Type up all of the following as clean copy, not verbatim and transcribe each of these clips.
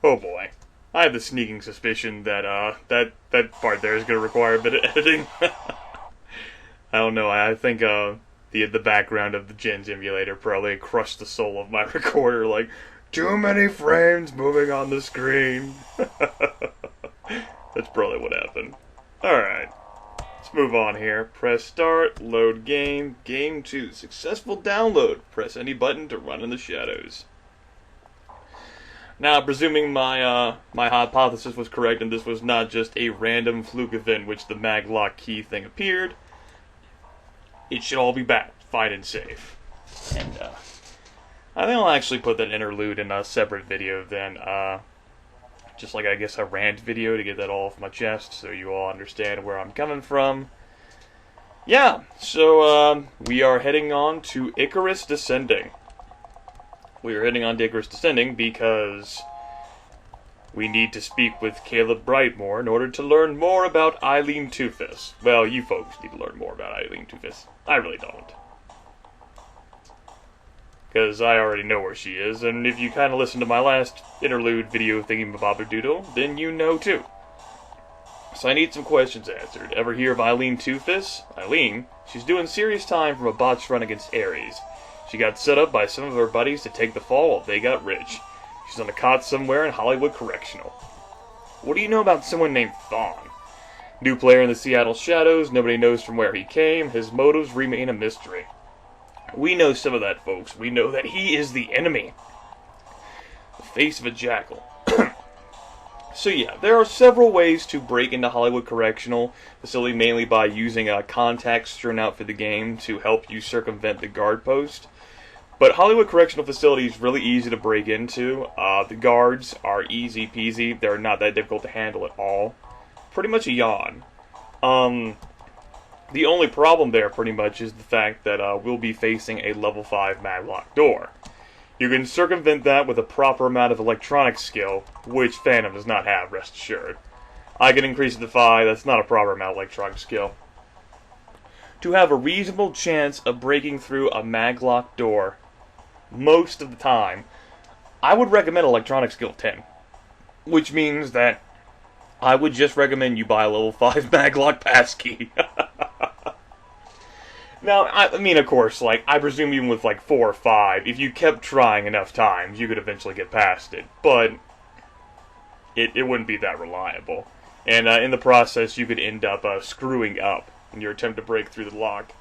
Oh boy. I have the sneaking suspicion that that part there is going to require a bit of editing. I don't know. I think the background of the Gens emulator probably crushed the soul of my recorder. Like, too many frames moving on the screen. That's probably what happened. Alright. Let's move on here. Press start, load game, game 2. Successful download. Press any button to run in the shadows. Now, presuming my hypothesis was correct and this was not just a random fluke event which the maglock key thing appeared, it should all be back, fine and safe. And I think I'll actually put that interlude in a separate video then, just like I guess a rant video to get that all off my chest so you all understand where I'm coming from. Yeah, so we are heading on to Icarus Descending. We are heading on to Icarus Descending because we need to speak with Caleb Brightmore in order to learn more about Ilene Two-Fist. Well, you folks need to learn more about Ilene Two-Fist. I really don't. Because I already know where she is, and if you kind of listen to my last interlude video thingy-mabobber-doodle, then you know too. So I need some questions answered. Ever hear of Ilene Two-Fist? Ilene, she's doing serious time from a botched run against Ares. She got set up by some of her buddies to take the fall while they got rich. She's on a cot somewhere in Hollywood Correctional. What do you know about someone named Thawne? New player in the Seattle Shadows, nobody knows from where he came, his motives remain a mystery. We know some of that, folks. We know that he is the enemy. The face of a jackal. So yeah, there are several ways to break into Hollywood Correctional Facility, mainly by using contacts strewn out for the game to help you circumvent the guard post. But Hollywood Correctional Facility is really easy to break into. The guards are easy peasy. They're not that difficult to handle at all. Pretty much a yawn. The only problem there pretty much is the fact that we'll be facing a level 5 maglock door. You can circumvent that with a proper amount of electronic skill, which Phantom does not have, rest assured. I can increase it to 5, that's not a proper amount of electronic skill. To have a reasonable chance of breaking through a maglock door, most of the time, I would recommend electronic skill 10. Which means that I would just recommend you buy a level 5 maglock passkey. Now, I mean, of course, like, I presume even with, like, 4 or 5, if you kept trying enough times, you could eventually get past it. But it wouldn't be that reliable. And in the process, you could end up screwing up in your attempt to break through the lock.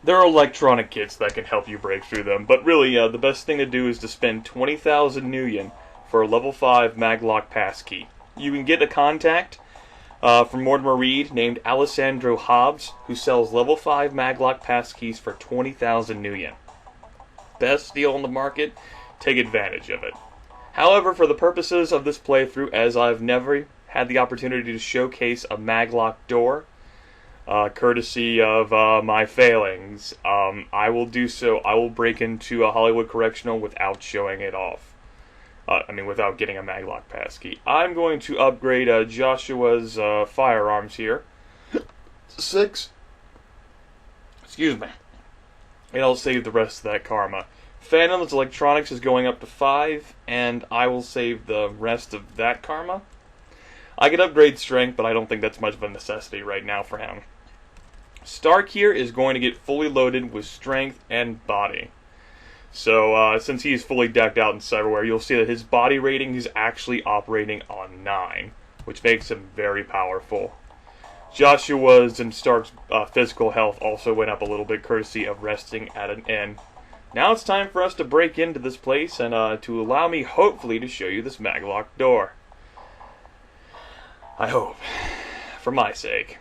There are electronic kits that can help you break through them, but really, the best thing to do is to spend 20,000 Nuyen for a level 5 maglock passkey. You can get a contact from Mortimer Reed named Alessandro Hobbs, who sells level 5 maglock passkeys for 20,000 Nuyen. Best deal on the market, take advantage of it. However, for the purposes of this playthrough, as I've never had the opportunity to showcase a maglock door, courtesy of my failings, I will do so. I will break into a Hollywood Correctional without showing it off. Without getting a maglock passkey. I'm going to upgrade Joshua's firearms here. 6. Excuse me. And I'll save the rest of that karma. Phantom's electronics is going up to 5, and I will save the rest of that karma. I could upgrade strength, but I don't think that's much of a necessity right now for him. Stark here is going to get fully loaded with strength and body. So, since he is fully decked out in cyberware, you'll see that his body rating is actually operating on 9, which makes him very powerful. Joshua's and Stark's physical health also went up a little bit, courtesy of resting at an inn. Now it's time for us to break into this place and to allow me, hopefully, to show you this maglock door. I hope. For my sake.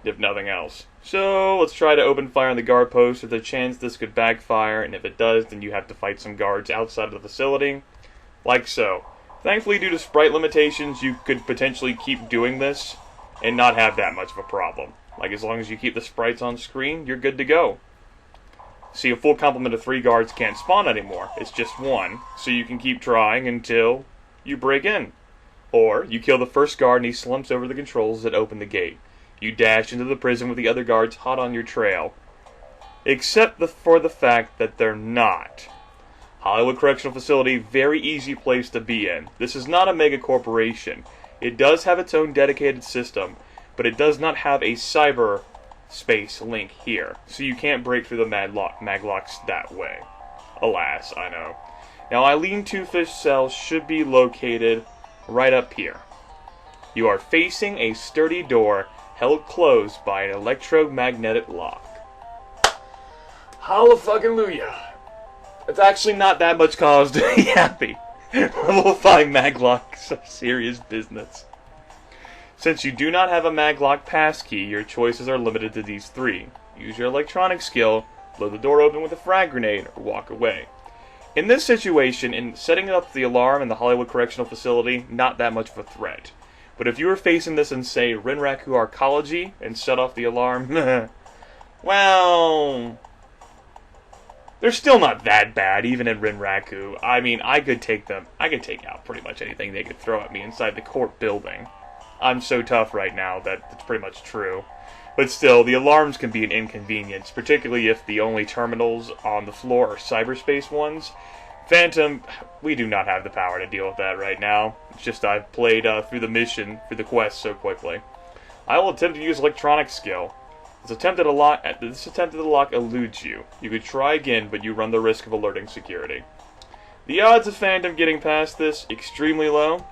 If nothing else. So, let's try to open fire on the guard post with a chance this could backfire, and if it does, then you have to fight some guards outside of the facility. Like so. Thankfully, due to sprite limitations, you could potentially keep doing this and not have that much of a problem. Like, as long as you keep the sprites on screen, you're good to go. See, a full complement of 3 guards can't spawn anymore. It's just 1, so you can keep trying until you break in. Or, you kill the first guard and he slumps over the controls that open the gate. You dash into the prison with the other guards hot on your trail. Except for the fact that they're not. Hollywood Correctional Facility, very easy place to be in. This is not a mega corporation. It does have its own dedicated system, but it does not have a cyber space link here, so you can't break through the MAGLOCKS that way. Alas, I know. Now, Ilene Two-Fish cell should be located right up here. You are facing a sturdy door held closed by an electromagnetic lock. Hallelujah! It's actually not that much cause to be happy. Level 5 MAGLOCKS are serious business. Since you do not have a MAGLOCK passkey, your choices are limited to these three. Use your electronic skill, blow the door open with a frag grenade, or walk away. In this situation, in setting up the alarm in the Hollywood Correctional Facility, not that much of a threat. But if you were facing this in, say, Rinraku Arcology, and set off the alarm, well, they're still not that bad, even in Rinraku. I mean, I could take out pretty much anything they could throw at me inside the court building. I'm so tough right now that it's pretty much true. But still, the alarms can be an inconvenience, particularly if the only terminals on the floor are cyberspace ones. Phantom, we do not have the power to deal with that right now. It's just I've played through the quest so quickly. I will attempt to use electronic skill. This attempt at the lock eludes you. You could try again, but you run the risk of alerting security. The odds of Phantom getting past this, extremely low.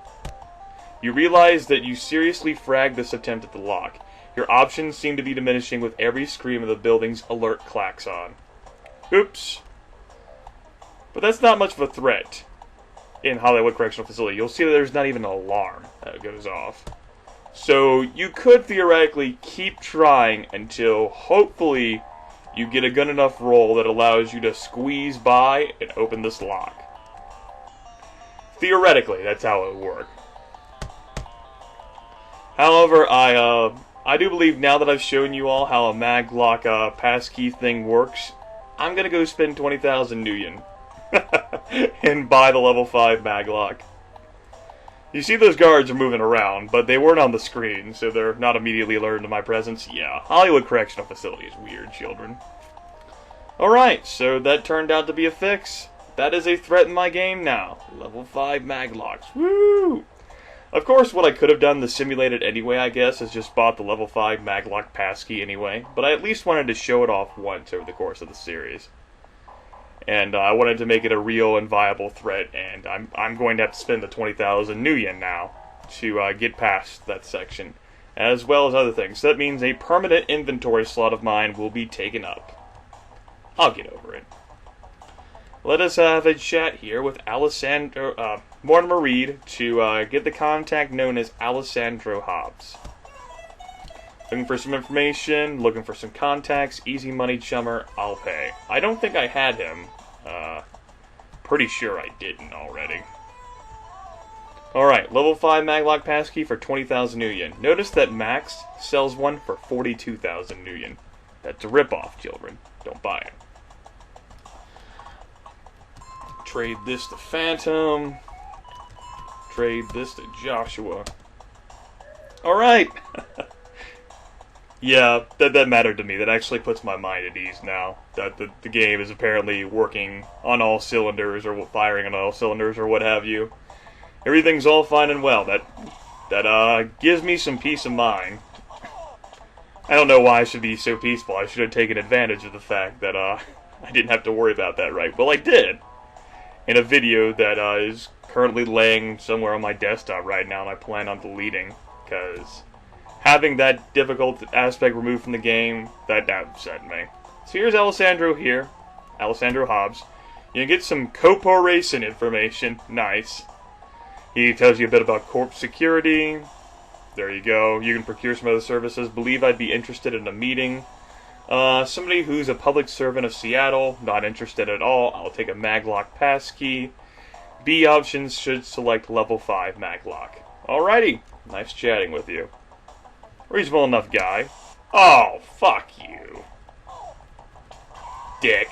You realize that you seriously fragged this attempt at the lock. Your options seem to be diminishing with every scream of the building's alert klaxon. Oops. But that's not much of a threat in Hollywood Correctional Facility. You'll see that there's not even an alarm that goes off. So you could theoretically keep trying until hopefully you get a good enough roll that allows you to squeeze by and open this lock. Theoretically, that's how it would work. However, I do believe now that I've shown you all how a MAGLOCK passkey thing works, I'm going to go spend 20,000 Nuyen and buy the level 5 MAGLOCK. You see those guards are moving around, but they weren't on the screen, so they're not immediately alerted to my presence. Yeah, Hollywood Correctional Facility is weird, children. Alright, so that turned out to be a fix. That is a threat in my game now. Level 5 MAGLOCKS. Woo! Of course, what I could have done to simulate it anyway, I guess, is just bought the level 5 MAGLOCK passkey anyway, but I at least wanted to show it off once over the course of the series. And I wanted to make it a real and viable threat, and I'm going to have to spend the 20,000 Nuyen now to get past that section, as well as other things. So that means a permanent inventory slot of mine will be taken up. I'll get over it. Let us have a chat here with Mortimer Reed to get the contact known as Alessandro Hobbs. Looking for some information, looking for some contacts, easy money chummer, I'll pay. I don't think I had him. Pretty sure I didn't already. Alright, level 5 MAGLOCK passkey for 20,000 Nuyen. Notice that Max sells one for 42,000 Nuyen. That's a ripoff, children. Don't buy it. Trade this to Phantom. Trade this to Joshua. Alright! Yeah, that mattered to me. That actually puts my mind at ease now. That the game is apparently working on all cylinders, or firing on all cylinders, or what have you. Everything's all fine and well. That gives me some peace of mind. I don't know why I should be so peaceful. I should have taken advantage of the fact that I didn't have to worry about that, right? Well, I did. In a video that is currently laying somewhere on my desktop right now, and I plan on deleting, because having that difficult aspect removed from the game, that upset me. So here's Alessandro Hobbs. You can get some Copo Racing information. Nice. He tells you a bit about corp security. There you go. You can procure some other services. Believe I'd be interested in a meeting. Somebody who's a public servant of Seattle, not interested at all. I'll take a MAGLOCK passkey. B options should select level 5 MAGLOCK. Alrighty. Nice chatting with you. Reasonable enough guy. Oh, fuck you. Dick.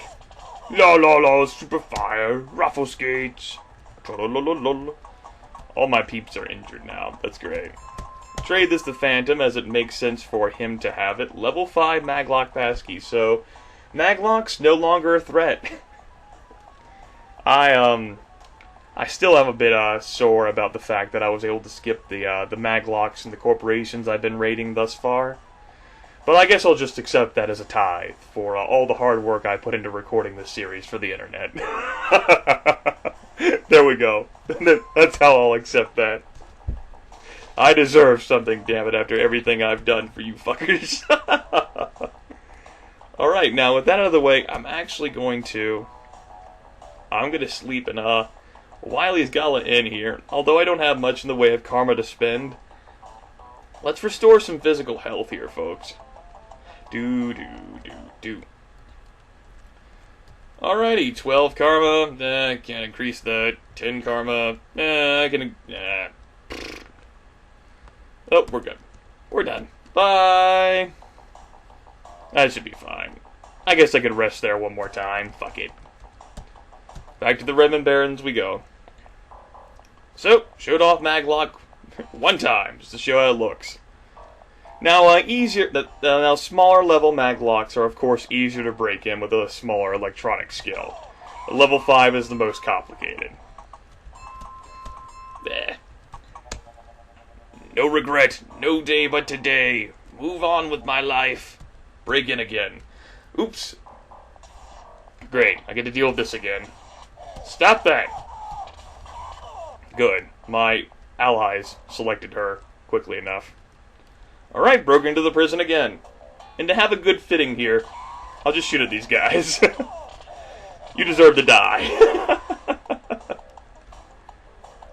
La la la, super fire, ruffle skates. All my peeps are injured now. That's great. Trade this to Phantom as it makes sense for him to have it. Level 5 MAGLOCK passkey. So, MAGLOCKS no longer a threat. I still am a bit sore about the fact that I was able to skip the Maglocks and the corporations I've been raiding thus far. But I guess I'll just accept that as a tithe for all the hard work I put into recording this series for the internet. There we go. That's how I'll accept that. I deserve something, damn it, after everything I've done for you fuckers. Alright, now with that out of the way, I'm going to sleep in Wily's Gala Inn here. Although I don't have much in the way of karma to spend, let's restore some physical health here, folks. Do. Alrighty, 12 karma. I can't increase that. 10 karma. I can. Oh, we're good. We're done. Bye. That should be fine. I guess I could rest there one more time. Fuck it. Back to the Redmond Barrens we go. So, showed off Maglock one time, just to show how it looks. Now, now smaller level Maglocks are of course easier to break in with a smaller electronic skill. But level 5 is the most complicated. Bleh. No regret, no day but today. Move on with my life. Break in again. Oops. Great, I get to deal with this again. Stop that! Good. My allies selected her quickly enough. Alright, broke into the prison again. And to have a good fitting here, I'll just shoot at these guys. You deserve to die.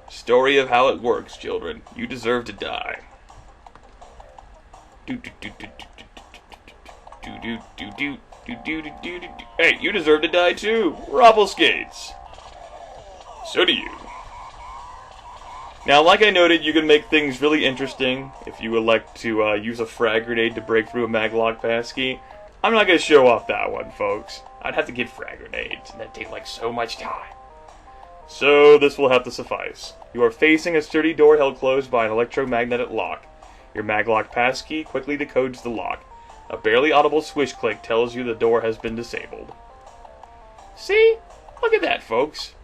Story of how it works, children. You deserve to die. Hey, you deserve to die too. Robble skates. So do you. Now, like I noted, you can make things really interesting if you elect to use a frag grenade to break through a Maglock passkey. I'm not going to show off that one, folks. I'd have to get frag grenades, and that'd take like so much time. So, this will have to suffice. You are facing a sturdy door held closed by an electromagnetic lock. Your Maglock passkey quickly decodes the lock. A barely audible swish click tells you the door has been disabled. See? Look at that, folks.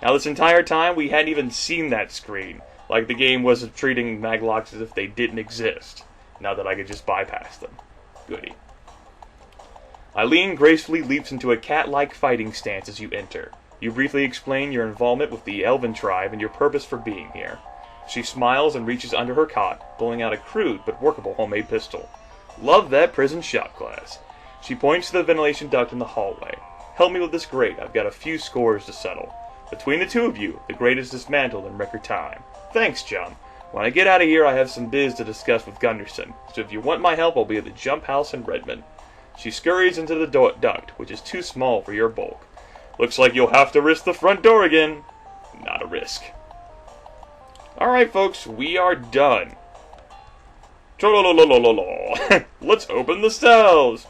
Now, this entire time, we hadn't even seen that screen. Like the game was treating Maglocks as if they didn't exist. Now that I could just bypass them. Goody. Ilene gracefully leaps into a cat-like fighting stance as you enter. You briefly explain your involvement with the Elven tribe and your purpose for being here. She smiles and reaches under her cot, pulling out a crude but workable homemade pistol. Love that prison shot class. She points to the ventilation duct in the hallway. Help me with this grate. I've got a few scores to settle. Between the two of you, the grate is dismantled in record time. Thanks, chum. When I get out of here, I have some biz to discuss with Gunderson, so if you want my help, I'll be at the jump house in Redmond. She scurries into the duct, which is too small for your bulk. Looks like you'll have to risk the front door again. Not a risk. Alright, folks, we are done. Let's open the cells.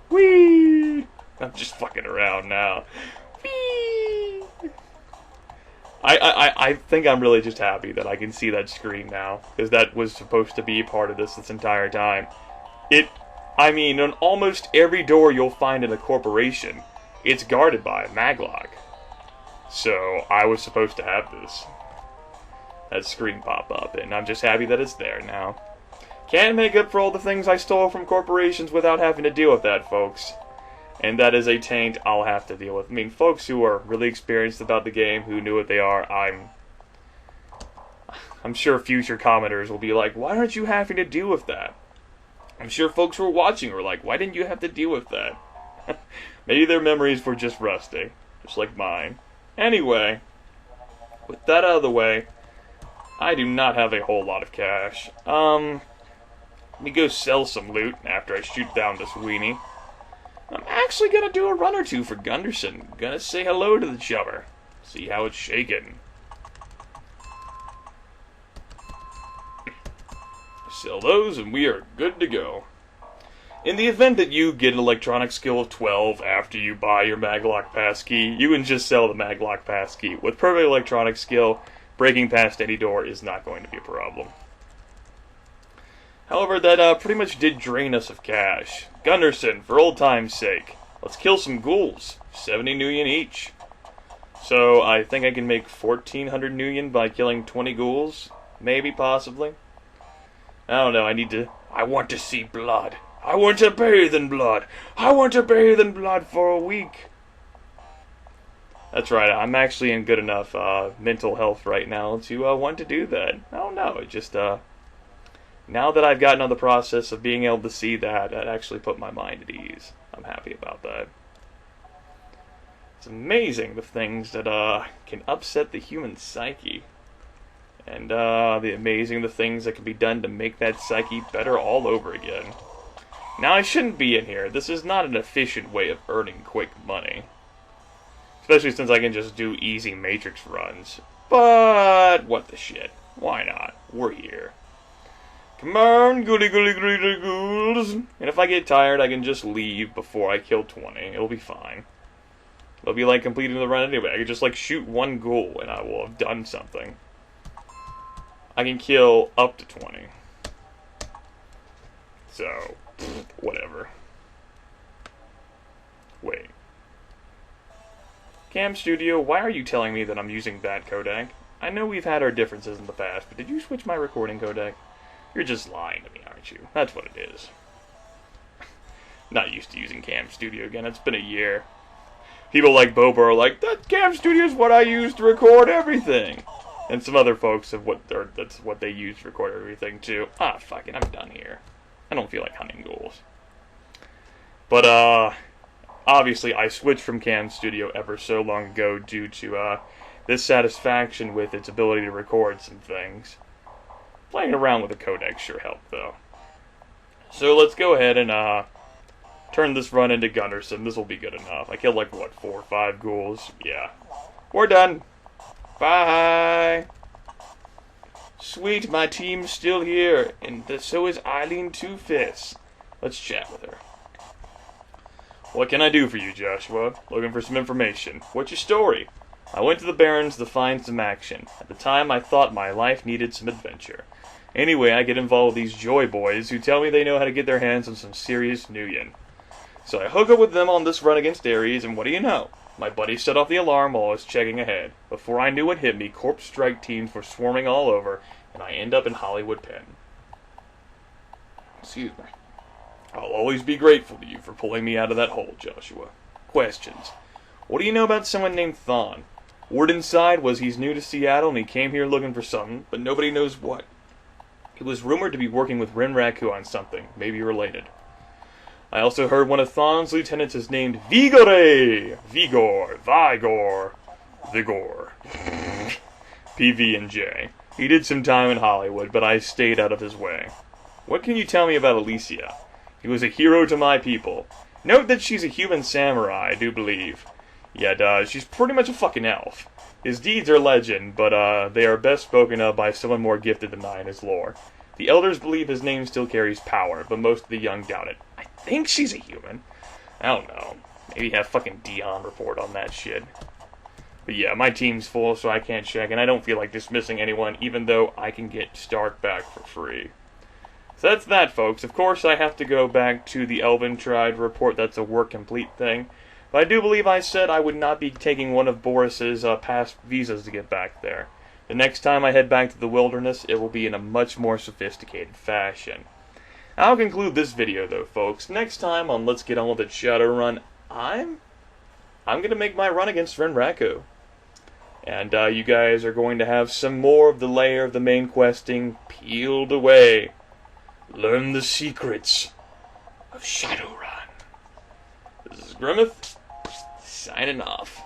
Whee! I'm just fucking around now. Whee! I think I'm really just happy that I can see that screen now, because that was supposed to be part of this entire time. I mean, on almost every door you'll find in a corporation, it's guarded by a maglock. So, I was supposed to have that screen pop up, and I'm just happy that it's there now. Can't make up for all the things I stole from corporations without having to deal with that, folks. And that is a taint I'll have to deal with. I mean, folks who are really experienced about the game, who knew what they are, I'm sure future commenters will be like, why aren't you having to deal with that? I'm sure folks who are watching are like, why didn't you have to deal with that? Maybe their memories were just rusty, just like mine. Anyway, with that out of the way, I do not have a whole lot of cash. Let me go sell some loot after I shoot down this weenie. I'm actually gonna do a run or two for Gunderson. Gonna say hello to the chummer. See how it's shaking. Sell those and we are good to go. In the event that you get an electronic skill of 12 after you buy your Maglock passkey, you can just sell the Maglock passkey. With perfect electronic skill, breaking past any door is not going to be a problem. However, that pretty much did drain us of cash. Gunderson, for old time's sake, let's kill some ghouls. 70 Nuyen each. So I think I can make 1400 Nuyen by killing 20 ghouls. Maybe, possibly. I don't know, I want to see blood. I want to bathe in blood. I want to bathe in blood for a week. That's right, I'm actually in good enough mental health right now to want to do that. I don't know, it just, now that I've gotten on the process of being able to see that, that actually put my mind at ease. I'm happy about that. It's amazing the things that can upset the human psyche. And the amazing the things that can be done to make that psyche better all over again. Now, I shouldn't be in here. This is not an efficient way of earning quick money. Especially since I can just do easy Matrix runs. But, what the shit. Why not? We're here. Come on, ghouly ghouls. And if I get tired, I can just leave before I kill 20. It'll be fine. It'll be like completing the run anyway. I can just like shoot one ghoul and I will have done something. I can kill up to 20. So, whatever. Wait. Cam Studio, why are you telling me that I'm using that codec? I know we've had our differences in the past, but did you switch my recording codec? You're just lying to me, aren't you? That's what it is. Not used to using Cam Studio again. It's been a year. People like Boba are like, that Cam Studio is what I use to record everything. And some other folks have that's what they use to record everything too. Ah, fuck it, I'm done here. I don't feel like hunting ghouls. But, obviously I switched from Cam Studio ever so long ago due to, dissatisfaction with its ability to record some things. Playing around with the codec sure helped, though. So let's go ahead and, turn this run into Gunnarsson. This will be good enough. I killed, like, what, 4 or 5 ghouls? Yeah. We're done. Bye! Sweet, my team's still here, and so is Ilene Two Fists. Let's chat with her. What can I do for you, Joshua? Looking for some information. What's your story? I went to the Barrens to find some action. At the time, I thought my life needed some adventure. Anyway, I get involved with these Joy Boys who tell me they know how to get their hands on some serious Nuyen. So I hook up with them on this run against Ares, and what do you know? My buddy set off the alarm while I was checking ahead. Before I knew what hit me, corpse strike teams were swarming all over, and I end up in Hollywood Pen. Excuse me. I'll always be grateful to you for pulling me out of that hole, Joshua. Questions. What do you know about someone named Thon? Word inside was he's new to Seattle and he came here looking for something, but nobody knows what. He was rumored to be working with Rin Raku on something, maybe related. I also heard one of Thon's lieutenants is named Vigor, Vigor. PV&J. He did some time in Hollywood, but I stayed out of his way. What can you tell me about Alicia? He was a hero to my people. Note that she's a human samurai, I do believe. Yet, she's pretty much a fucking elf. His deeds are legend, but, they are best spoken of by someone more gifted than I in his lore. The elders believe his name still carries power, but most of the young doubt it. I think she's a human. I don't know. Maybe have fucking Dion report on that shit. But yeah, my team's full, so I can't check, and I don't feel like dismissing anyone, even though I can get Stark back for free. So that's that, folks. Of course, I have to go back to the Elven Tribe to report that's a work complete thing. But I do believe I said I would not be taking one of Boris's past visas to get back there. The next time I head back to the wilderness, it will be in a much more sophisticated fashion. I'll conclude this video, though, folks. Next time on Let's Get On With It Shadowrun, I'm going to make my run against Rin Raku. And you guys are going to have some more of the layer of the main questing peeled away. Learn the secrets of Shadowrun. This is Grimith, signing off.